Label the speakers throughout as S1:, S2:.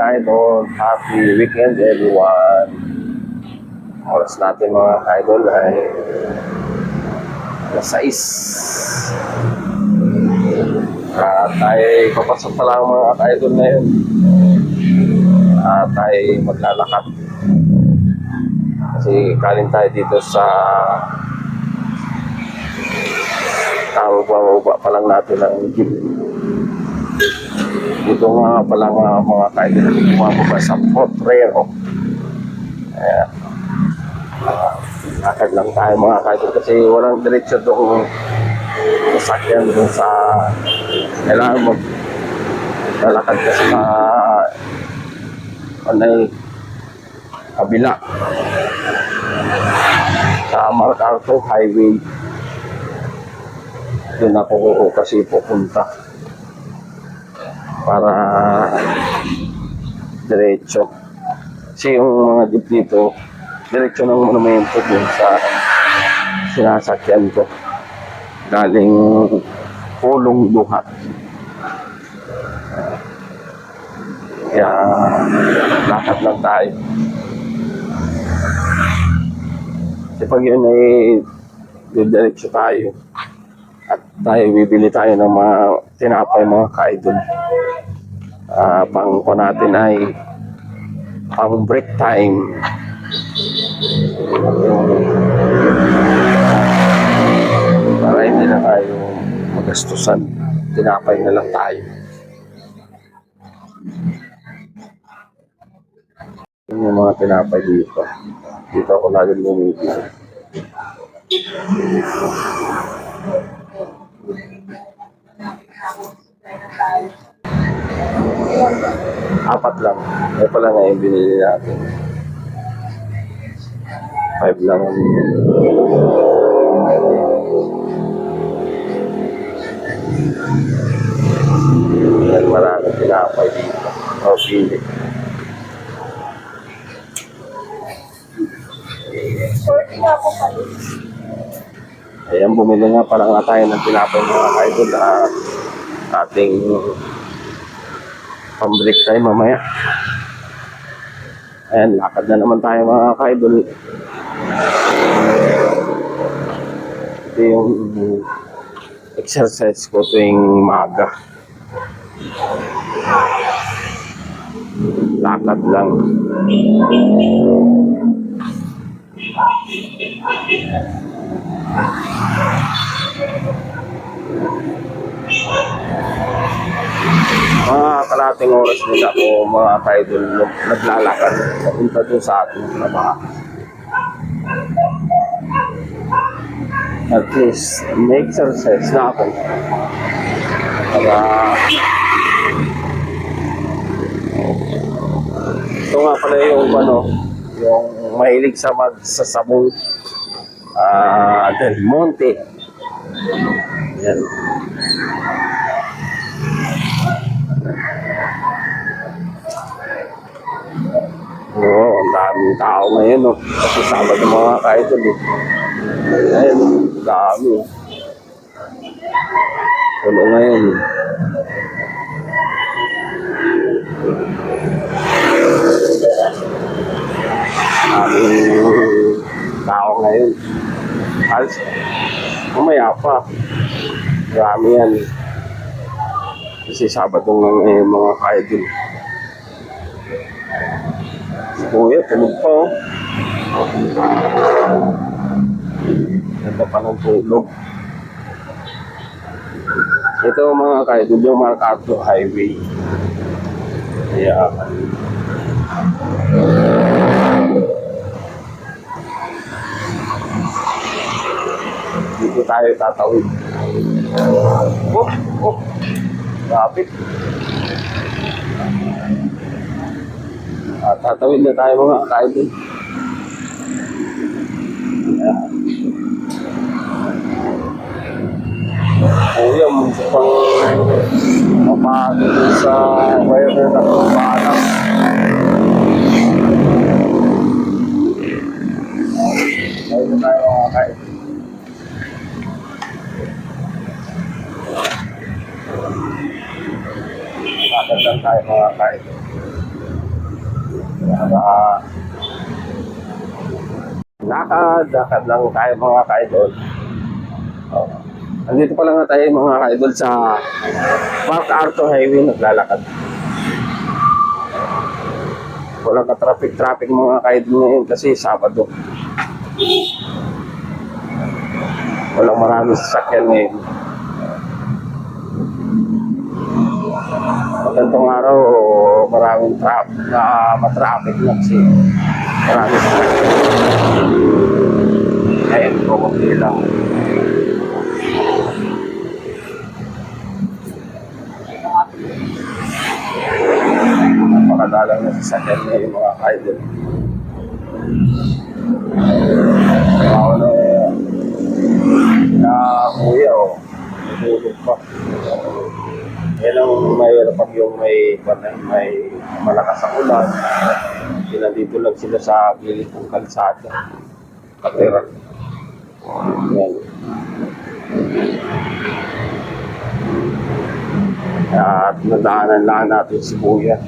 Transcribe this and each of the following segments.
S1: ka-idol. Happy weekend everyone. Oras natin mga ka-idol ay alas 6. Tayo papasok pa lang mga ka-idol ngayon. Tayo maglalakad. Kasi kaling tayo dito sa baba pa lang natin ang jeep. Dito nga pala mga ka-idol, bumababa sa Potrero. Ayan. Lakad lang tayo mga ka-idol kasi walang diretsyo doon sasakyan doon sa kailangan maglalakad ka sa kabila sa MacArthur Highway. Doon ako kasi pupunta para diretso kasi yung mga jeep dito diretso ng monumento dun sa sinasakyan ko galing Pulong Duhat. Kaya lakad lang tayo kasi pag yun ay diretso tayo at tayo bibili tayo ng mga tinapay mga ka-idol. Pang natin ay pang break time. Para hindi na tayo magastusan, tinapay na lang tayo. Yun yung mga tinapay dito. Dito ako lagi bumibili. Apat lang. May pala nga yung binili natin. 5 lang. Yan, maraming tinapay dito. O, pili. Ayan, bumili nga pala nga tayo ng tinapay mga ka-idol at ating pang-break time mamaya. Ayan, lakad na naman tayo mga ka-idol. Ito yung exercise ko tuwing maaga. Lakad lang. Mga kalating oras din ako mga ka-idol naglalakad papunta doon sa ating trabaho. At least may exercise na ako para ito nga pala yung yung mahilig sa magsasabong Del Monte. Yan. Oo, ang daming tao ngayon, no? Kasi Sabado mga ka-idol, eh. Ayun, dami. Puno ngayon. Daming tao ngayon. Halos, mamaya pa. Dami yan. Kasi Sabado ng mga ka-idol. Kuya, tulog pa, oh. Ganda pa ng tulog. Ito mga ka-idol, yung MacArthur Highway. Kaya dito tayo tatawid. Rapid. Tatawid na tayo mga ka-idol. Kuya, munso pang mapagod sa wire na paalam. Tawid na tayo mga ka-idol. Lakad lang tayo mga ka-idol. Lakad lang tayo mga ka-idol. Oh. Andito pa lang tayo mga ka-idol sa Park Arto Highway, naglalakad. Walang ka-traffic mga ka-idol ngayon kasi Sabado. Walang maraming sasakyan ngayon. Magandang araw, maraming matraffic na kasi maraming sasakyan. Ngayon, kukunti lang. Napakadalang na sasakyan ngayon mga ka-idol. Ako na kuya natulog pa. Yan ang mahirap pag yung may malakas ang ulan. Nandito lang sila sa gilid ng kalsada. Katira. Yan. At nadaanan lang natin si kuya.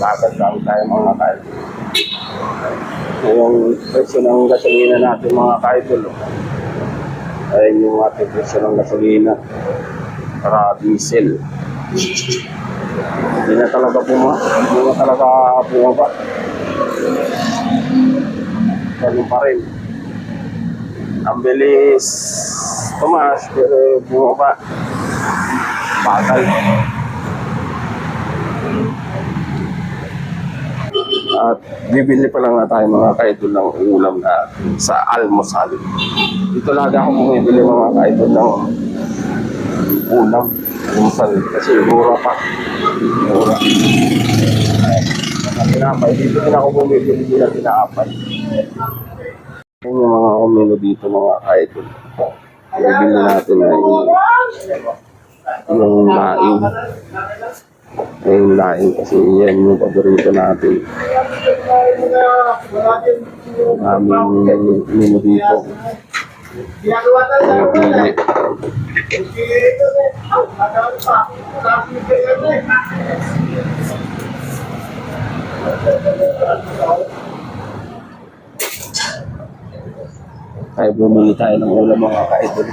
S1: Lakad lang tayo mga ka-idol. Yung presyo ng gasolina natin mga ka-idol. Ayun yung ating presyo ng gasolina. Para diesel. Hindi na talaga bumaba. Ganun pa rin. Ang bilis tumaas pero bumaba. Bagal. At bibili pa lang tayo mga ka-idol ng ulam na sa almusal. Dito lagi ako bumibili mga ka-idol ng ulam. Almusal kasi mura pa. Mura. Tinapay. Dito din ako bumibili din ng tinapay. Yan yung mga menu dito mga ka-idol. Bibili natin na yung laing. Yung laing kasi yan yung paborito natin. Aming menu dito. Bibili. Ay, bumili tayo ng ulam mga ka-idol.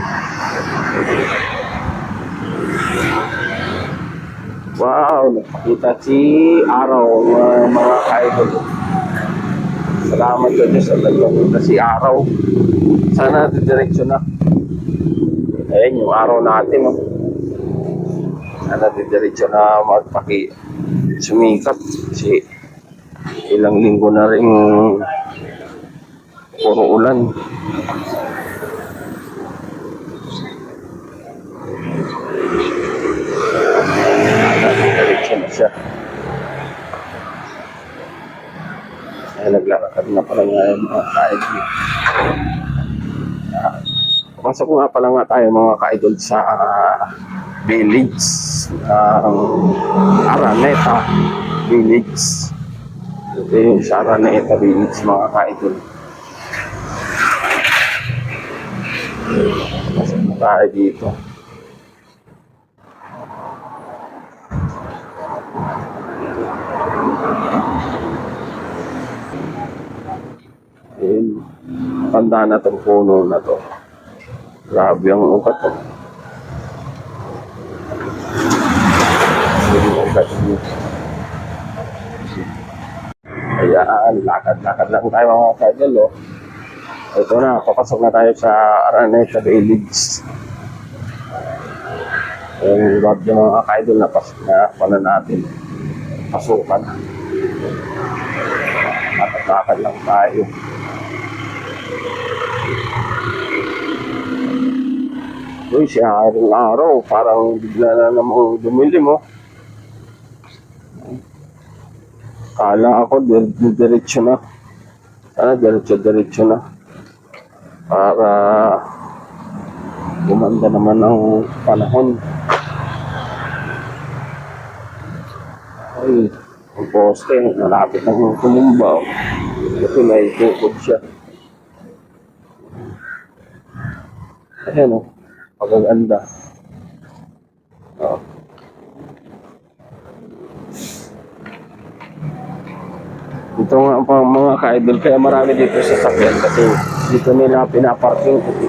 S1: Wow, nakakita si Araw mga ka-idol. Salamat ka Diyos at nagpapita si Araw. Sana didiretso na. Ayan yung araw natin. Oh. Sana didiretso na sumikat. Kasi ilang linggo na rin puro ulan. Diretso na siya. Ay, naglalakad na pala nga yung mga ka-idol. Pasok nga pala nga tayo mga ka-idol sa village Araneta Village. Ito yung sa Araneta Village mga ka-idol. Pasok na tayo dito. Ayun, tanda na itong puno na to. Grabe ang ugat to. Ayan, lakad-lakad lang tayo mga ka-idol. Oh. Ito na, papasok na tayo sa Araneta Village. Yung bag yung mga ka-idol na pasok na pala natin. Pasukan. Lakad-lakad lang tayo. Uy, siya araw, parang bigla na namang dumilim, oh. Kala ako, diretso na. Sana diretso na. Para gumanda naman ang panahon. Ay, ang poste, malapit ng tumumba, oh. Kasi may tukod siya. Ayan o, pagaganda. Oh. Ito nga pa mga ka-idol, kaya marami dito sa sakyan kasi dito nila pinaparking kasi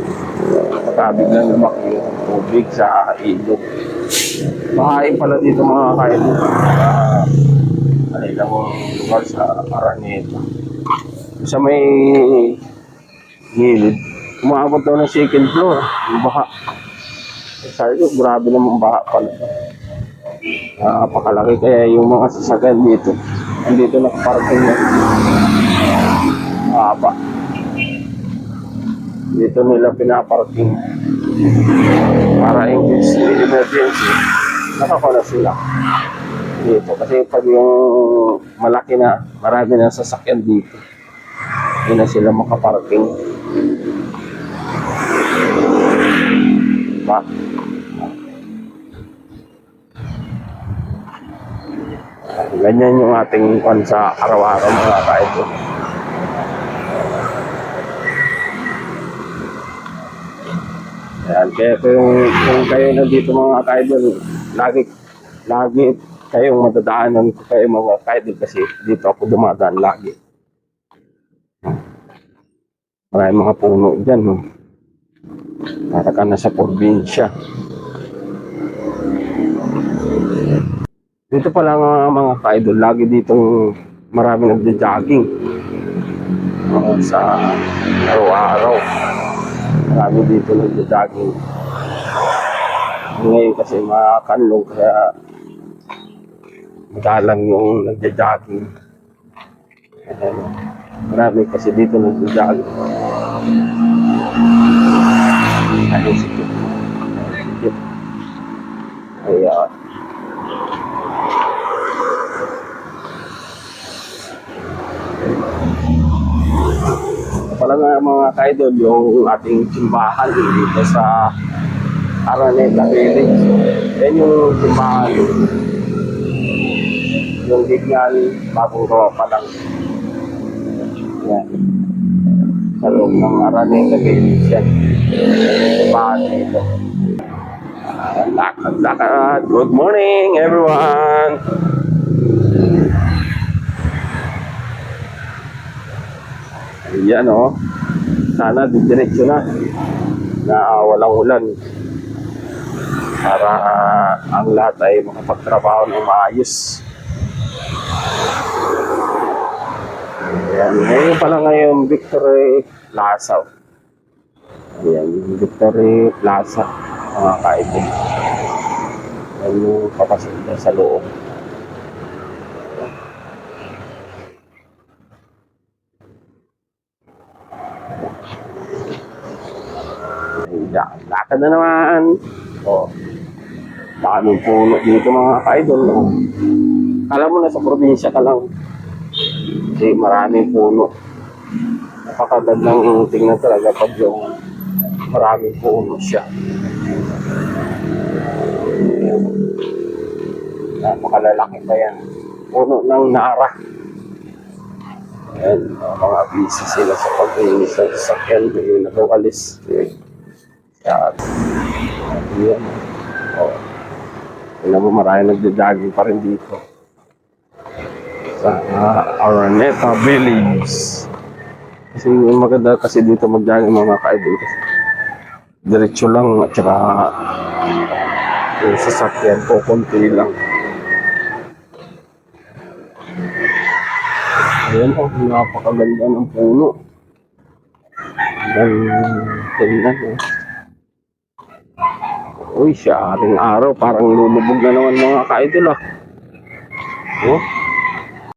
S1: biglang lumaki yung tubig sa ilog. Mahain pala dito mga ka-idol. Kanilang lugar sa Araneta. Sa may gilid, umaabot daw ng second floor. Yung baha. Sabi ko, grabe naman baha pala. Napakalaki kaya yung mga sasakyan dito. Andito nakaparking na. Haba. Dito nila pinaparking. Para in case emergency, nakakala sila. Dito. Kasi pag yung malaki na, marami na sasakyan dito. Hindi na sila makaparking. Diba? Ganyan yung ating kwan sa araw-araw mga ka-idol. Ayan, kaya kung kayo nandito mga ka-idol, lagi kayong madadaanan ko kayo mga ka-idol kasi dito ako dumadaan lagi. Maraming mga puno dyan. No? Para ka na sa probinsya. Dito pala mga ka-idol, lagi ditong marami nagja-jogging. Sa araw-araw. Marami dito nagja-jogging. Ngayon kasi makakanlong kaya madalang yung nagja-jogging. Marami kasi dito nagja-jogging. Ayun, sige. Sige. Ayan. Pala nga mga ka-idol, yung ating simbahan dito sa Araneta Village. Yan yung simbahan. Yung ganyan, bagong gawa pa lang. Yan. Sa loob ng Araneta Village yan. Simbahan dito. Lakad-lakad. Good morning everyone! Ayan o. Sana diretso na walang ulan para ang lahat ay makapagtrabaho ng maayos. Ayan. Ngayon pala ngayon Victory Plaza. Ayan, Victory Plaza mga ka-idol. Ayan yung papasok na sa loob. Lakad na naman. O, daming puno dito mga ka-idol. Kala mo na sa probinsya ka lang. Kasi maraming puno. Napakagandang tingnan talaga pag yung maraming puno siya. Napakalalaki pa yan. Puno ng nara. Ayan, mga busy sila sa pag-inis ng sasakyan. Yung nag-alis. Yan. Yan. O. Tingnan mo, marami nagja-jogging pa rin dito. Sa Araneta Village. Kasi maganda kasi dito mag-jogging mga ka-idol. Diretso lang at saka yung sasakyan po, konti lang. Ayan o, napakaganda ng puno. Tingnan o. Uy, siya aring araw, parang lumubog na naman mga ka-idol ah. Oh.